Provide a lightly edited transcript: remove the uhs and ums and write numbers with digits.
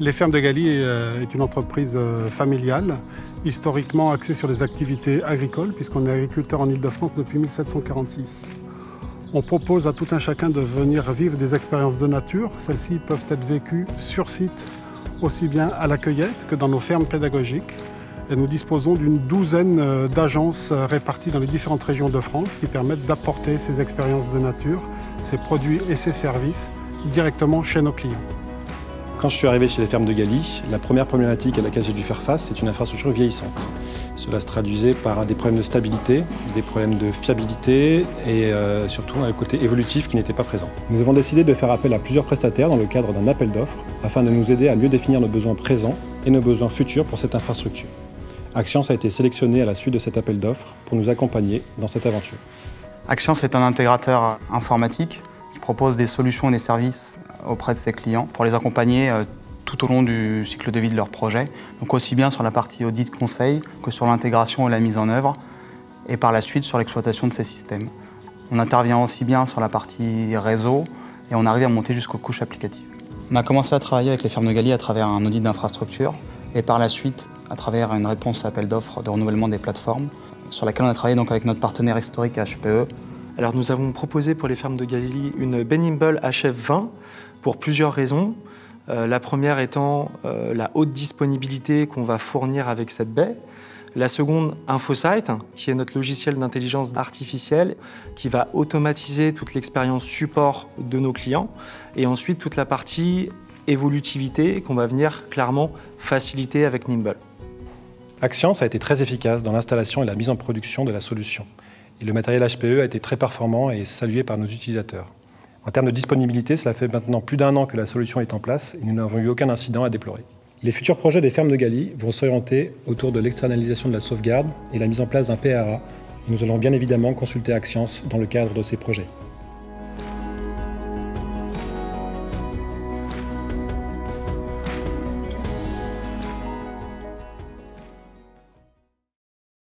Les Fermes de Galy est une entreprise familiale, historiquement axée sur les activités agricoles, puisqu'on est agriculteur en Île-de-France depuis 1746. On propose à tout un chacun de venir vivre des expériences de nature. Celles-ci peuvent être vécues sur site, aussi bien à la cueillette que dans nos fermes pédagogiques. Et nous disposons d'une douzaine d'agences réparties dans les différentes régions de France qui permettent d'apporter ces expériences de nature, ces produits et ces services directement chez nos clients. Quand je suis arrivé chez les Fermes de Galy, la première problématique à laquelle j'ai dû faire face, c'est une infrastructure vieillissante. Cela se traduisait par des problèmes de stabilité, des problèmes de fiabilité et surtout un côté évolutif qui n'était pas présent. Nous avons décidé de faire appel à plusieurs prestataires dans le cadre d'un appel d'offres afin de nous aider à mieux définir nos besoins présents et nos besoins futurs pour cette infrastructure. Axians a été sélectionné à la suite de cet appel d'offres pour nous accompagner dans cette aventure. Axians est un intégrateur informatique qui propose des solutions et des services auprès de ses clients pour les accompagner tout au long du cycle de vie de leur projet, donc aussi bien sur la partie audit conseil que sur l'intégration et la mise en œuvre, et par la suite sur l'exploitation de ces systèmes. On intervient aussi bien sur la partie réseau et on arrive à monter jusqu'aux couches applicatives. On a commencé à travailler avec les Fermes de Galy à travers un audit d'infrastructure et par la suite à travers une réponse à appel d'offres de renouvellement des plateformes sur laquelle on a travaillé donc avec notre partenaire historique HPE. Alors nous avons proposé pour les Fermes de Galy une Benimble HF20 pour plusieurs raisons. La première étant la haute disponibilité qu'on va fournir avec cette baie. La seconde, InfoSight, qui est notre logiciel d'intelligence artificielle qui va automatiser toute l'expérience support de nos clients. Et ensuite, toute la partie évolutivité qu'on va venir clairement faciliter avec Nimble. Axians a été très efficace dans l'installation et la mise en production de la solution. Et le matériel HPE a été très performant et salué par nos utilisateurs. En termes de disponibilité, cela fait maintenant plus d'un an que la solution est en place et nous n'avons eu aucun incident à déplorer. Les futurs projets des Fermes de Galy vont s'orienter autour de l'externalisation de la sauvegarde et la mise en place d'un PRA. Et nous allons bien évidemment consulter Axians dans le cadre de ces projets.